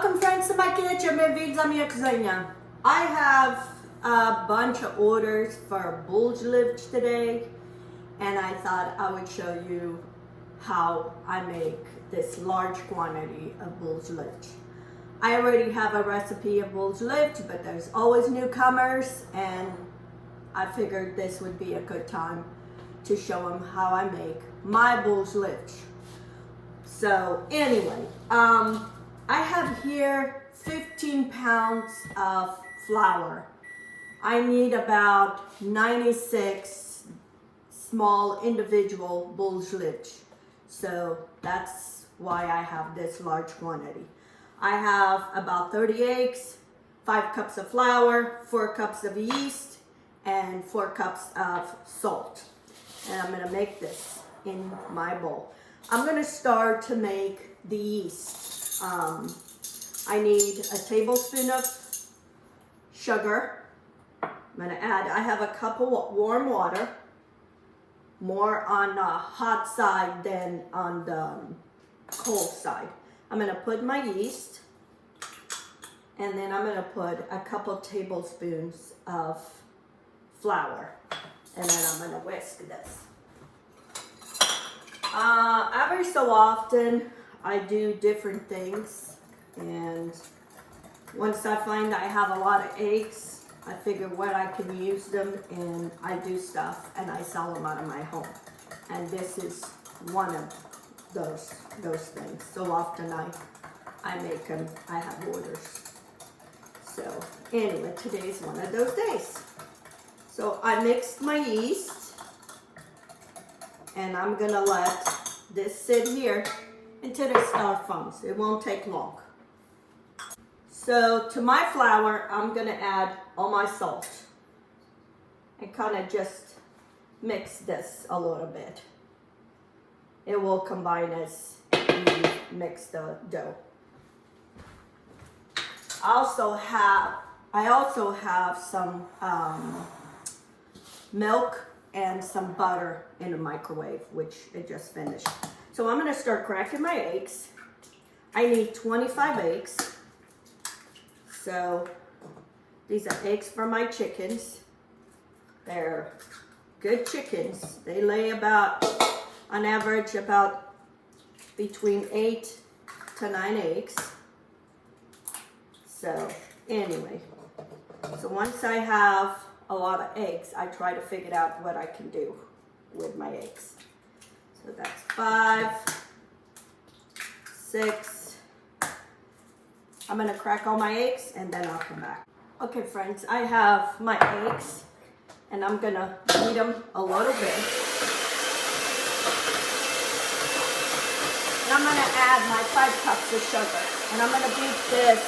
Welcome friends to my kitchen, bem-vindos à minha cozinha. I have a bunch of orders for Bolo Levedo today, and I thought I would show you how I make this large quantity of Bolo Levedo. I already have a recipe of Bolo Levedo, but there's always newcomers, and I figured this would be a good time to show them how I make my Bolo Levedo. So anyway, I have here 15 pounds of flour. I need about 96 small individual Bolo Levedo. So that's why I have this large quantity. I have about 30 eggs, 5 cups of flour, 4 cups of yeast, and 4 cups of salt. And I'm gonna make this in my bowl. I'm gonna start to make the yeast. I need a tablespoon of sugar. I'm gonna add, I have a cup of warm water, more on the hot side than on the cold side. I'm gonna put my yeast, and then I'm gonna put a couple tablespoons of flour, and then I'm gonna whisk this. Every so often I do different things, and once I find I have a lot of eggs, I figure what I can use them, and I do stuff and I sell them out of my home. And this is one of those things. So often I make them, I have orders. So anyway, today's one of those days. So I mixed my yeast, and I'm gonna let this sit here until it starts foams. It won't take long. So to my flour, I'm gonna add all my salt and kind of just mix this a little bit. It will combine as you mix the dough. I also have some milk and some butter in the microwave, which it just finished. So I'm gonna start cracking my eggs. I need 25 eggs. So these are eggs from my chickens. They're good chickens. They lay about, on average, about between 8 to 9 eggs. So anyway, so once I have a lot of eggs, I try to figure out what I can do with my eggs. So that's 5, 6. I'm gonna crack all my eggs and then I'll come back. Okay friends, I have my eggs and I'm gonna beat them a little bit. And I'm gonna add my 5 cups of sugar. And I'm gonna beat this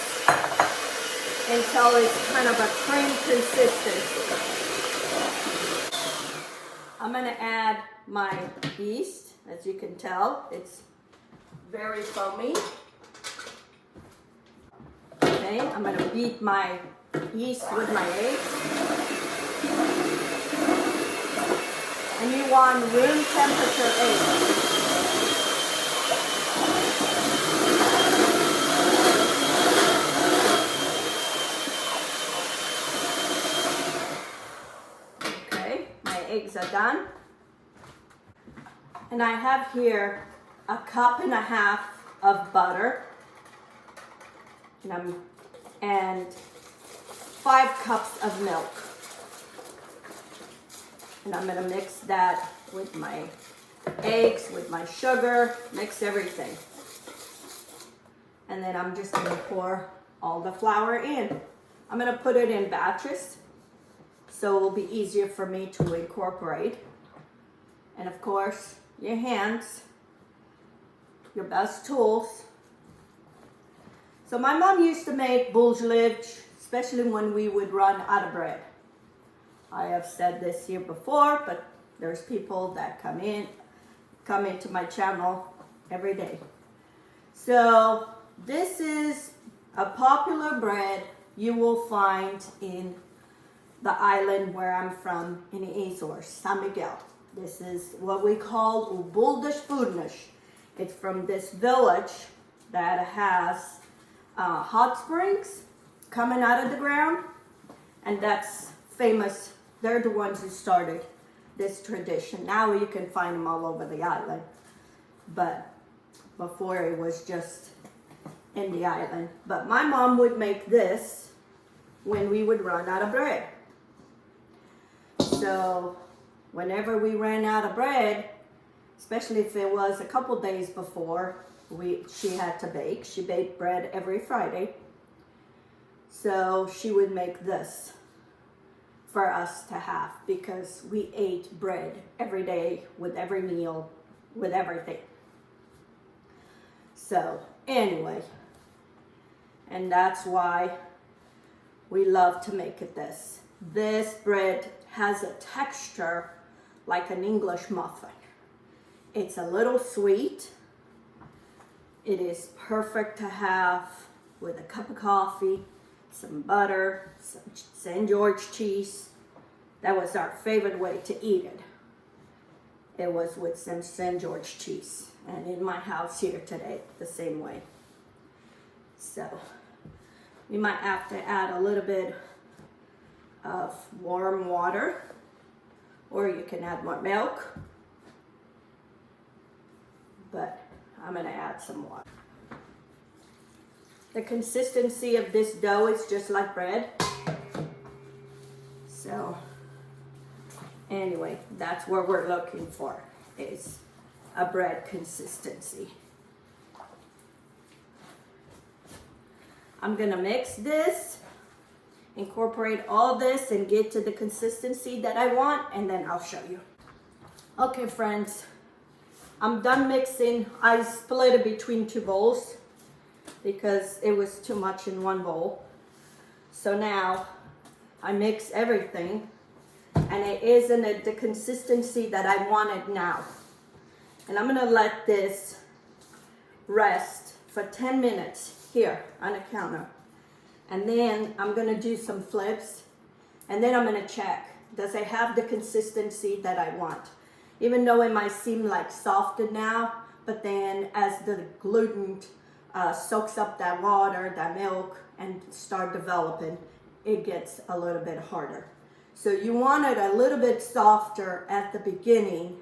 until it's kind of a cream consistency. I'm gonna add my yeast. As you can tell, it's very foamy. Okay, I'm gonna beat my yeast with my eggs. And you want room temperature eggs. Okay, my eggs are done. And I have here a cup and a half of butter and 5 cups of milk. And I'm gonna mix that with my eggs, with my sugar, mix everything. And then I'm just gonna pour all the flour in. I'm gonna put it in batches, so it will be easier for me to incorporate. And of course, your hands, your best tools. So my mom used to make Bolo Levedo, especially when we would run out of bread. I have said this here before, but there's people that come into my channel every day. So this is a popular bread you will find in the island where I'm from, in the Azores, San Miguel. This is what we call Ubuldish Foodnish. It's from this village that has hot springs coming out of the ground, and that's famous. They're the ones who started this tradition. Now you can find them all over the island, but before it was just in the island. But my mom would make this when we would run out of bread. So whenever we ran out of bread, especially if it was a couple days before she had to bake. She baked bread every Friday. So she would make this for us to have because we ate bread every day with every meal, with everything. So anyway, and that's why we love to make it this. This bread has a texture like an English muffin. It's a little sweet. It is perfect to have with a cup of coffee, some butter, some St. George cheese. That was our favorite way to eat it. It was with some St. George cheese. And in my house here today, the same way. So you might have to add a little bit of warm water, or you can add more milk. But I'm gonna add some water. The consistency of this dough is just like bread. So anyway, that's what we're looking for, is a bread consistency. I'm gonna mix this, incorporate all this and get to the consistency that I want, and then I'll show you. Okay friends, I'm done mixing. I split it between 2 bowls because it was too much in one bowl. So now I mix everything and it isn't at the consistency that I want it now. And I'm gonna let this rest for 10 minutes here on the counter. And then I'm gonna do some flips, and then I'm gonna check, does it have the consistency that I want? Even though it might seem like softer now, but then as the gluten soaks up that water, that milk, and start developing, it gets a little bit harder. So you want it a little bit softer at the beginning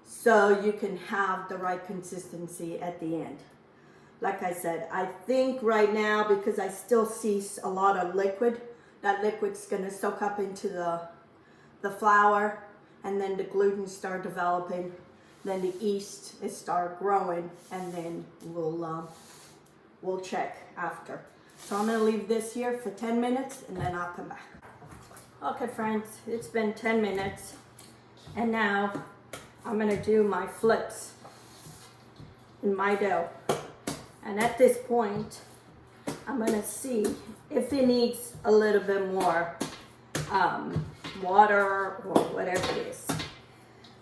so you can have the right consistency at the end. Like I said, I think right now, because I still see a lot of liquid, that liquid's gonna soak up into the flour, and then the gluten start developing, then the yeast is start growing, and then we'll check after. So I'm gonna leave this here for 10 minutes and then I'll come back. Okay friends, it's been 10 minutes and now I'm gonna do my flips in my dough. And at this point, I'm gonna see if it needs a little bit more water or whatever it is,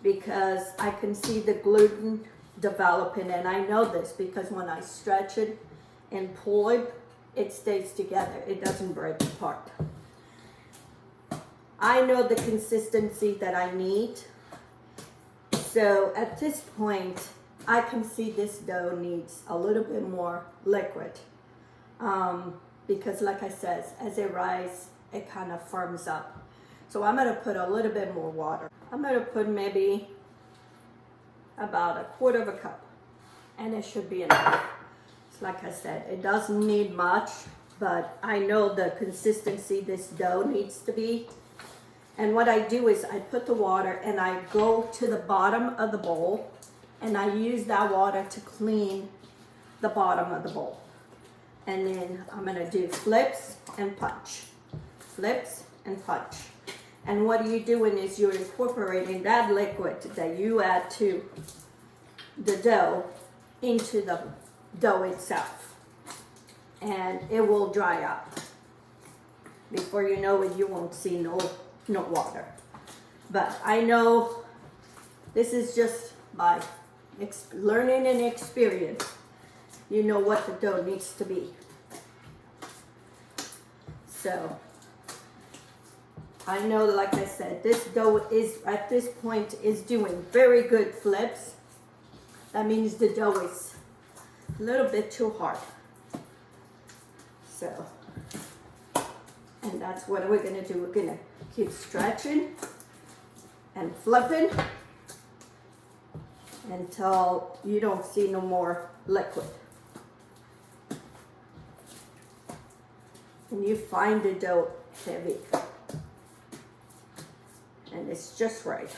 because I can see the gluten developing, and I know this because when I stretch it and pull it, it stays together. It doesn't break apart. I know the consistency that I need. So at this point, I can see this dough needs a little bit more liquid because like I said, as it rises, it kind of firms up. So I'm gonna put a little bit more water. I'm gonna put maybe about 1/4 cup, and it should be enough. So like I said, it doesn't need much, but I know the consistency this dough needs to be. And what I do is I put the water and I go to the bottom of the bowl and I use that water to clean the bottom of the bowl. And then I'm gonna do flips and punch. Flips and punch. And what you're doing is you're incorporating that liquid that you add to the dough into the dough itself. And it will dry up. Before you know it, you won't see no water. But I know this is just by learning and experience. You know what the dough needs to be. So I know, like I said, this dough is at this point is doing very good flips. That means the dough is a little bit too hard. So, and that's what we're gonna do. We're gonna keep stretching and flipping until you don't see no more liquid. And you find the dough heavy. And it's just right.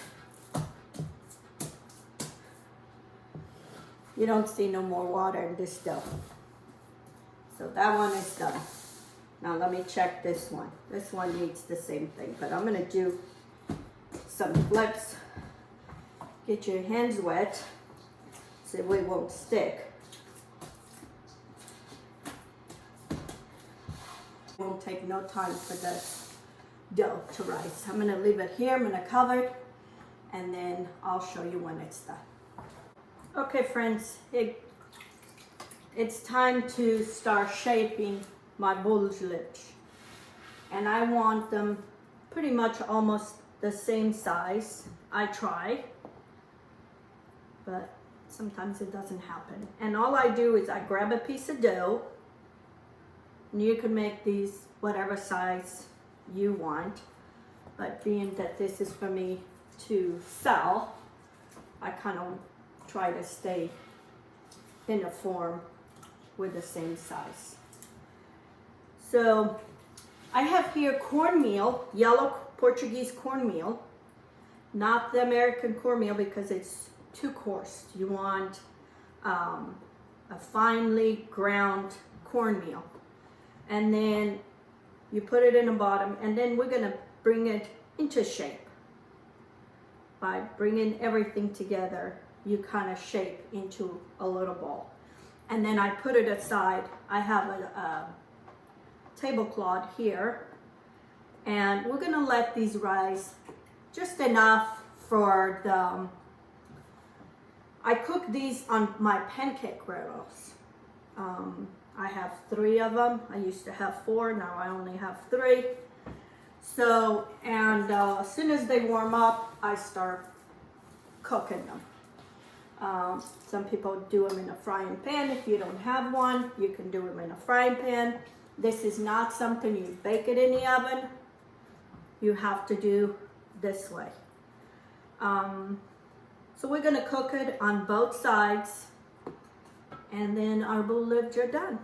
You don't see no more water in this dough. So that one is done. Now let me check this one. This one needs the same thing, but I'm gonna do some flips. Get your hands wet so we won't stick. It won't take no time for the dough to rise. I'm gonna leave it here, I'm gonna cover it, and then I'll show you when it's done. Okay friends, it's time to start shaping my Bolos Levedo. And I want them pretty much almost the same size. I try, but sometimes it doesn't happen. And all I do is I grab a piece of dough, and you can make these whatever size you want, but being that this is for me to sell, I kind of try to stay in a form with the same size. So I have here cornmeal, yellow Portuguese cornmeal, not the American cornmeal because it's too coarse. You want a finely ground cornmeal. And then you put it in the bottom, and then we're gonna bring it into shape. By bringing everything together, you kind of shape into a little ball. And then I put it aside. I have a tablecloth here, and we're gonna let these rise just enough for the, I cook these on my pancake griddles. I have 3 of them. I used to have 4, now I only have 3. So, and as soon as they warm up, I start cooking them. Some people do them in a frying pan. If you don't have one, you can do them in a frying pan. This is not something you bake it in the oven. You have to do this way. So we're gonna cook it on both sides, and then our Bolo Levedo are done.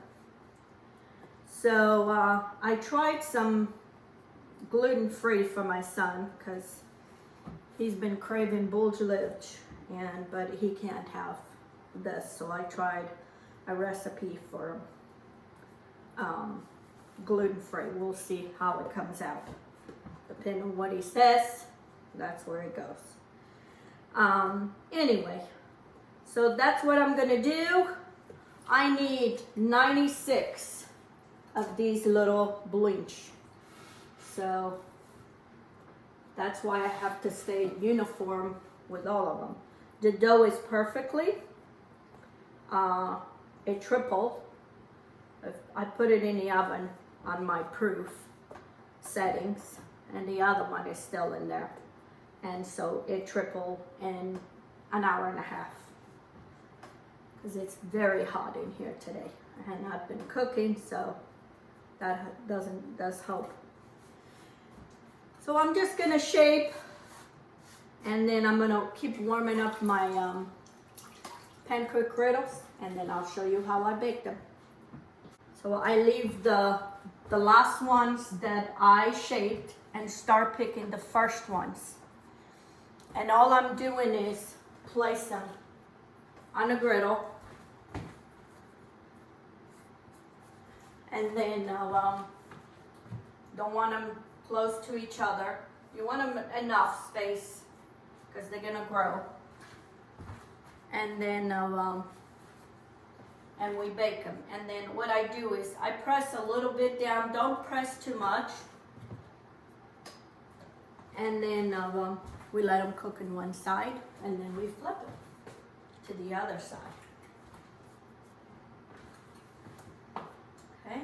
So I tried some gluten-free for my son because he's been craving Bolo Levedo, but he can't have this. So I tried a recipe for gluten-free. We'll see how it comes out. Depending on what he says, that's where it goes. Anyway, so that's what I'm gonna do. I need 96 of these little blinch. So that's why I have to stay uniform with all of them. The dough is perfectly a triple. I put it in the oven on my proof settings, and the other one is still in there. And so it tripled in an hour and a half because it's very hot in here today, and I've been cooking, so that does help. So I'm just gonna shape, and then I'm gonna keep warming up my pancake griddles, and then I'll show you how I bake them. So I leave the last ones that I shaped and start picking the first ones. And all I'm doing is place them on a griddle, and then don't want them close to each other. You want them enough space because they're gonna grow. And then and we bake them. And then what I do is I press a little bit down. Don't press too much. And then we let them cook in one side, and then we flip it to the other side. Okay.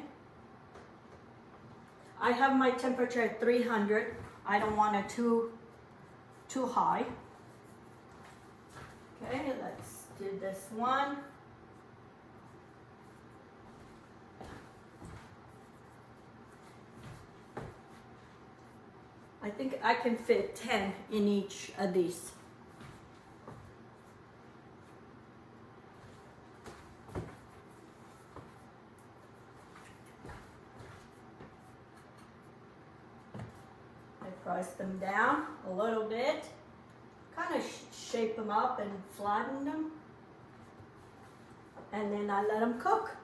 I have my temperature at 300. I don't want it too high. Okay, let's do this one. I think I can fit 10 in each of these. I press them down a little bit, kind of shape them up and flatten them, and then I let them cook.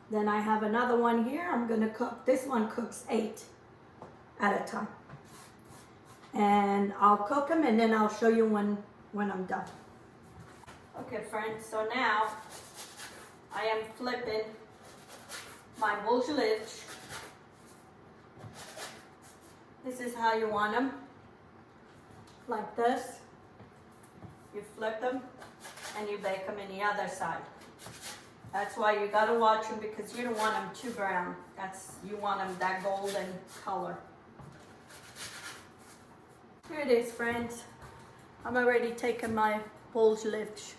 Then I have another one here. I'm gonna cook, this one cooks 8 at a time. And I'll cook them and then I'll show you when I'm done. Okay friends, so now I am flipping my Bolo Levedo. This is how you want them, like this. You flip them and you bake them in the other side. That's why you gotta watch them, because you don't want them too brown. You want them that golden color. Here it is, friends. I'm already taking my Bolo Levedo.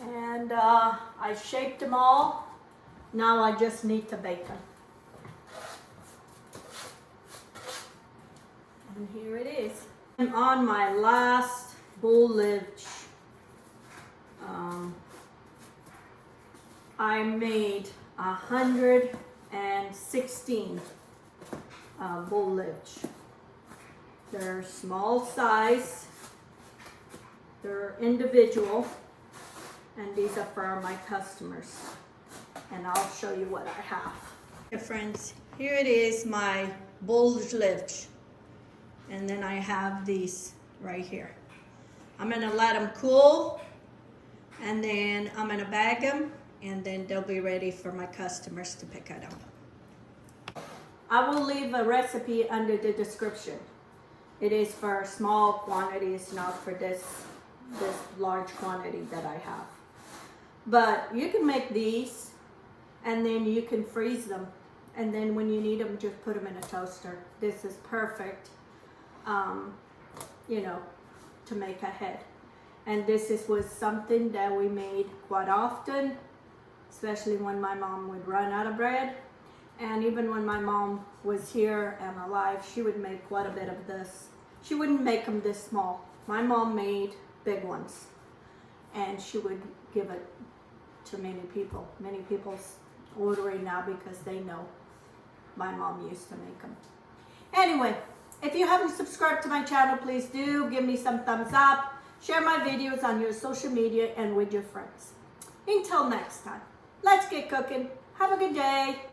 And I shaped them all. Now I just need to bake them. And here it is. I'm on my last Bolo Levedo. I made 116 Bolo Levedo. They're small size, they're individual, and these are for my customers. And I'll show you what I have. Okay, friends, here it is, my Bolo Levedo. And then I have these right here. I'm gonna let them cool, and then I'm gonna bag them, and then they'll be ready for my customers to pick it up. I will leave a recipe under the description. It is for small quantities, not for this large quantity that I have. But you can make these, and then you can freeze them, and then when you need them, just put them in a toaster. This is perfect, you know, to make ahead. And this was something that we made quite often, especially when my mom would run out of bread. And even when my mom was here and alive, she would make quite a bit of this. She wouldn't make them this small. My mom made big ones, and she would give it to many people. Many people's ordering now because they know my mom used to make them. Anyway, if you haven't subscribed to my channel, please do. Give me some thumbs up. Share my videos on your social media and with your friends. Until next time, let's get cooking. Have a good day.